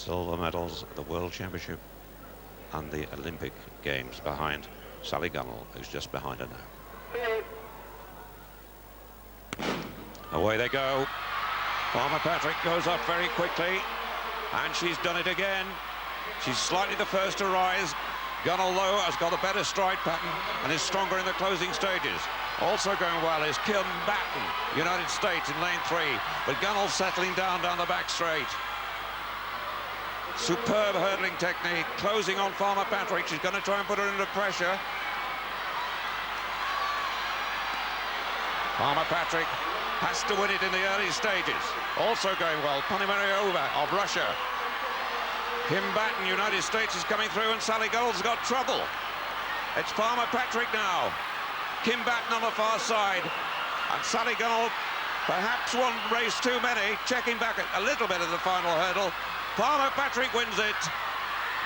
Silver medals at the World Championship and the Olympic Games behind Sally Gunnell, who's just behind her now. Away they go. Palmer Patrick goes up very quickly, and she's done it again. She's slightly the first to rise. Gunnell, though, has got a better stride pattern and is stronger in the closing stages. Also going well is Kim Batten, United States, in lane 3, but Gunnell settling down the back straight. Superb hurdling technique, closing on Palmer Patrick. She's going to try and put her under pressure. Palmer Patrick has to win it in the early stages. Also going well, Ponomariova of Russia. Kim Batten, United States, is coming through, and Sally Gunnell's got trouble. It's Palmer Patrick now. Kim Batten on the far side, and Sally Gunnell, perhaps one race too many, checking back a little bit at the final hurdle. Palmer Patrick wins it.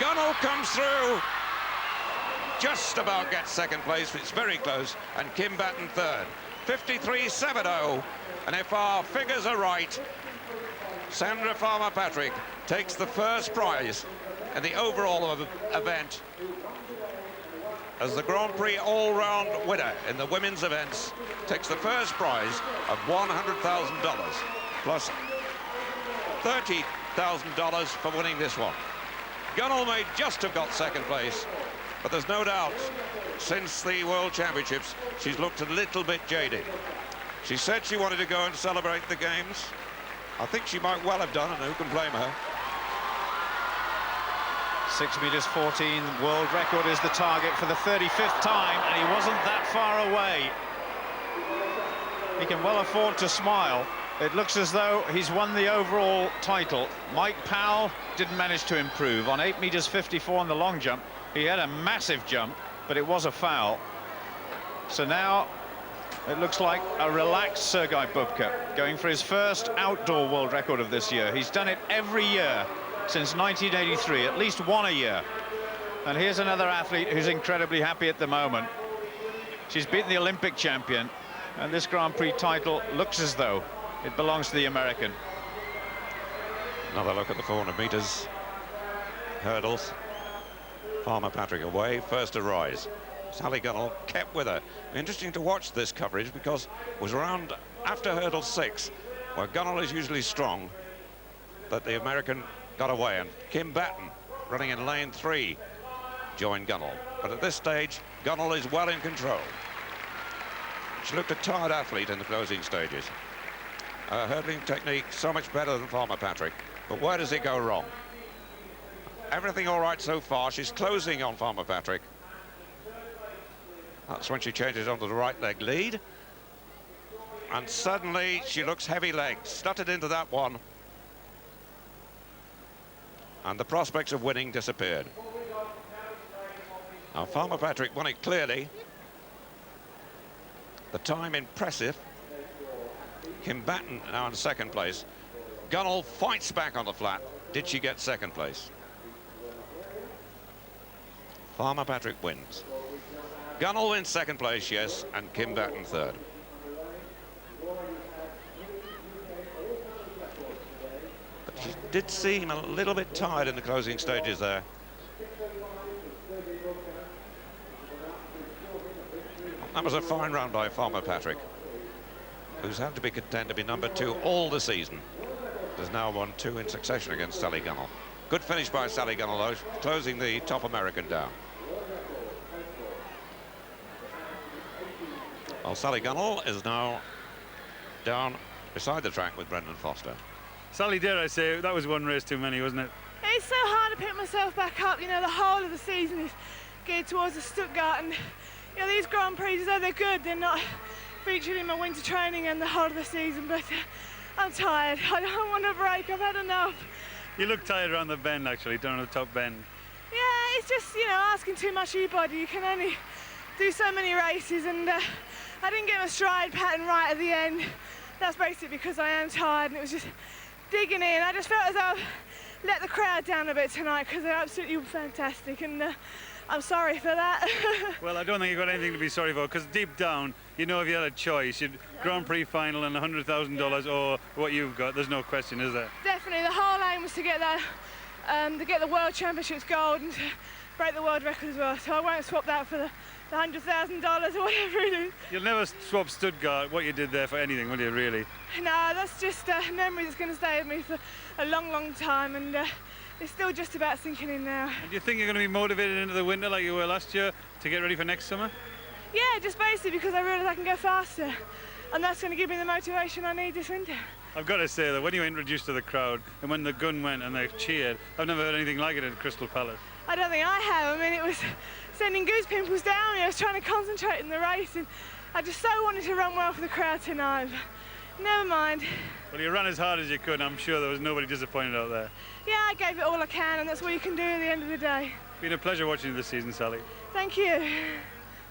Gunnell comes through, just about gets second place, but it's very close, and Kim Batten third. 53.70, and if our figures are right, Sandra Palmer Patrick takes the first prize in the overall event as the Grand Prix all-round winner in the women's events. Takes the first prize of $100,000 plus $30,000 for winning this one. Gunnell may just have got second place, but there's no doubt since the World Championships she's looked a little bit jaded. She said she wanted to go and celebrate the games. I think she might well have done, and who can blame her? 6 meters 14 world record is the target for the 35th time, and he wasn't that far away. He can well afford to smile. It looks as though he's won the overall title. Mike Powell didn't manage to improve. On 8 meters 54 on the long jump, he had a massive jump, but it was a foul. So now it looks like a relaxed Sergei Bubka, going for his first outdoor world record of this year. He's done it every year since 1983, at least one a year. And here's another athlete who's incredibly happy at the moment. She's beaten the Olympic champion, and this Grand Prix title looks as though it belongs to the American. Another look at the 400 meters hurdles. Palmer Patrick away, first to rise. Sally Gunnell kept with her. Interesting to watch this coverage because it was around after hurdle 6, where Gunnell is usually strong, that the American got away, and Kim Batten, running in lane 3, joined Gunnell. But at this stage, Gunnell is well in control. She looked a tired athlete in the closing stages. Her hurdling technique so much better than Palmer Patrick, but where does it go wrong? Everything all right so far. She's closing on Palmer Patrick. That's when she changes onto the right leg lead, and suddenly she looks heavy-legged, stuttered into that one, and the prospects of winning disappeared. Now Palmer Patrick won it clearly. The time impressive. Kim Batten now in second place. Gunnell fights back on the flat. Did she get second place? Palmer Patrick wins. Gunnell in second place, yes, and Kim Batten third. But she did seem a little bit tired in the closing stages there. That was a fine round by Palmer Patrick, who's had to be content to be number 2 all the season. Has now won 2 in succession against Sally Gunnell. Good finish by Sally Gunnell, though, closing the top American down. Well, Sally Gunnell is now down beside the track with Brendan Foster. Sally, dare I say, that was one race too many, wasn't it? It's so hard to pick myself back up. You know, the whole of the season is geared towards the Stuttgart, and you know, these Grand Prix, though they're good, they're not featured in my winter training and the whole of the season, but I'm tired. I don't want a break. I've had enough. You look tired around the bend, actually, down the top bend. Yeah, it's just, you know, asking too much of your body. You can only do so many races, and I didn't get my stride pattern right at the end. That's basically because I am tired, and it was just digging in. I just felt as though I let the crowd down a bit tonight, because they're absolutely fantastic, and I'm sorry for that. Well, I don't think you've got anything to be sorry for, because deep down, you know, if you had a choice, you'd Grand Prix final and $100,000 or what you've got, there's no question, is there? Definitely, the whole aim was to get that to get the World Championships gold and to break the world record as well. So I won't swap that for the $100,000 or whatever it is. You'll never swap Stuttgart, what you did there, for anything, will you, really? No, that's just a memory that's going to stay with me for a long, long time, and it's still just about sinking in now. And do you think you're going to be motivated into the winter like you were last year to get ready for next summer? Yeah, just basically because I realise I can go faster, and that's going to give me the motivation I need this winter. I've got to say that when you were introduced to the crowd and when the gun went and they cheered, I've never heard anything like it at Crystal Palace. I don't think I have. I mean, it was sending goose pimples down me. I was trying to concentrate in the race, and I just so wanted to run well for the crowd tonight. But never mind. Well, you ran as hard as you could, and I'm sure there was nobody disappointed out there. Yeah, I gave it all I can, and that's what you can do at the end of the day. It's been a pleasure watching you this season, Sally. Thank you.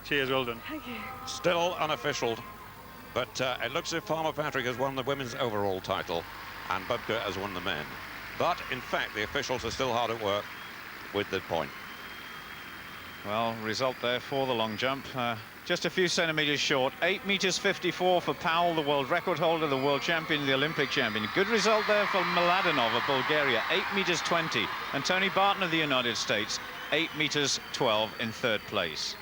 Cheers, well done. Thank you. Still unofficial, but it looks as if Farmer Patrick has won the women's overall title and Bubka has won the men. But, in fact, the officials are still hard at work with the point. Well, result there for the long jump. Just a few centimetres short. 8 meters 54 for Powell, the world record holder, the world champion, the Olympic champion. Good result there for Mladenov of Bulgaria, 8 meters 20. And Tony Barton of the United States, 8 meters 12 in third place.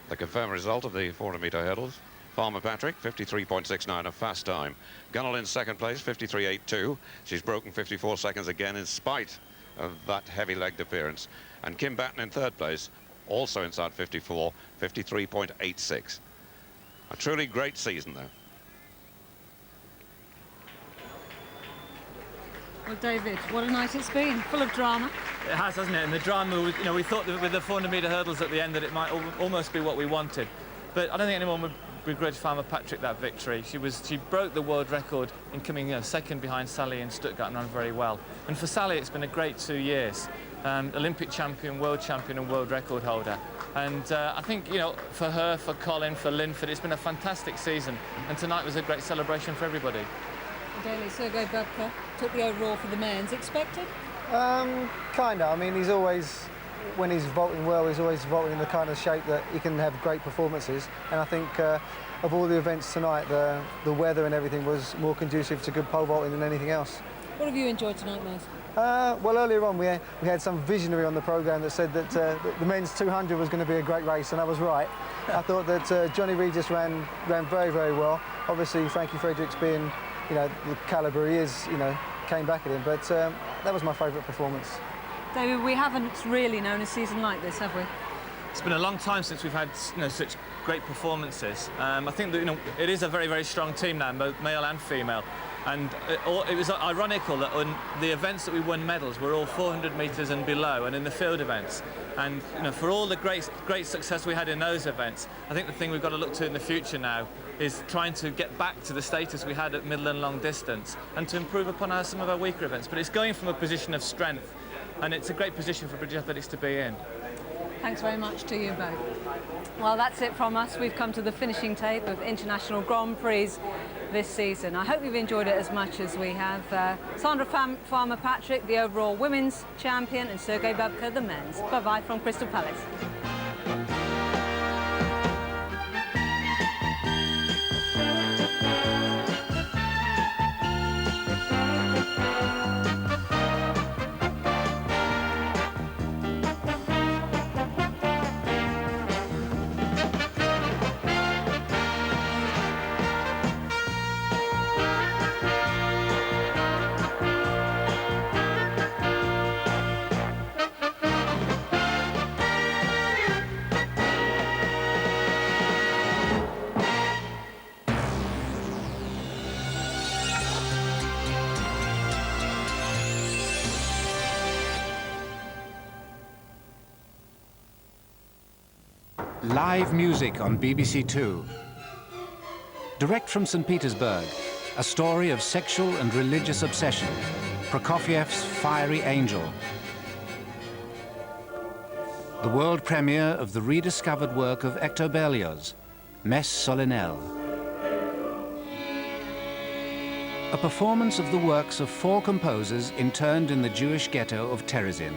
The confirmed result of the 400-metre hurdles. Farmer Patrick, 53.69, a fast time. Gunnell in second place, 53.82. She's broken 54 seconds again in spite of that heavy-legged appearance. And Kim Batten in third place, also inside 54, 53.86. A truly great season, though. Well, David, what a night it's been, full of drama. It has, hasn't it? And the drama, you know, we thought that with the 400-metre hurdles at the end that it might almost be what we wanted. But I don't think anyone would begrudge Farmer Patrick that victory. She broke the world record in coming second behind Sally in Stuttgart and ran very well. And for Sally, it's been a great 2 years. Olympic champion, and world record holder. And I think, you know, for her, for Colin, for Linford, it's been a fantastic season. And tonight was a great celebration for everybody. Daily, Sergei Bubka took the overall for the men's. Expected? Kind of. I mean, he's always, when he's vaulting well, he's always vaulting in the kind of shape that he can have great performances. And I think of all the events tonight, the weather and everything was more conducive to good pole vaulting than anything else. What have you enjoyed tonight most? Well, earlier on we had some visionary on the programme that said that the men's 200 was going to be a great race, and I was right. I thought that Johnny Regis ran very, very well. Obviously, Frankie Fredericks being, you know, the calibre he is, you know, came back at him, but that was my favourite performance. David, we haven't really known a season like this, have we? It's been a long time since we've had, you know, such great performances. I think that, you know, it is a very, very strong team now, both male and female. And it was ironical that on the events that we won medals were all 400 metres and below, and in the field events. And, you know, for all the great success we had in those events, I think the thing we've got to look to in the future now is trying to get back to the status we had at middle and long distance, and to improve upon some of our weaker events. But it's going from a position of strength, and it's a great position for British athletics to be in. Thanks very much to you both. Well, that's it from us. We've come to the finishing tape of International Grand Prix this season. I hope you've enjoyed it as much as we have. Sandra Farmer Patrick, the overall women's champion, and Sergei Bubka, the men's. Bye-bye from Crystal Palace. Live music on BBC Two. Direct from St. Petersburg, a story of sexual and religious obsession. Prokofiev's Fiery Angel. The world premiere of the rediscovered work of Hector Berlioz, Messe Solennelle. A performance of the works of 4 composers interned in the Jewish ghetto of Terezin.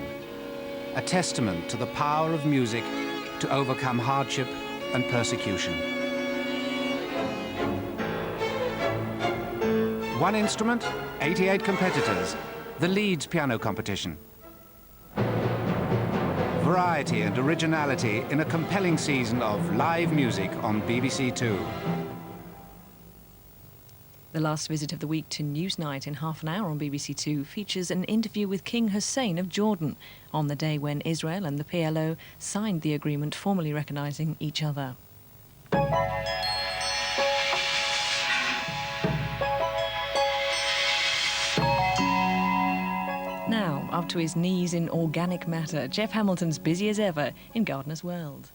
A testament to the power of music to overcome hardship and persecution. One instrument, 88 competitors. The Leeds Piano Competition. Variety and originality in a compelling season of live music on BBC Two. The last visit of the week to Newsnight in half an hour on BBC Two features an interview with King Hussein of Jordan on the day when Israel and the PLO signed the agreement formally recognising each other. Now, up to his knees in organic matter, Jeff Hamilton's busy as ever in Gardener's World.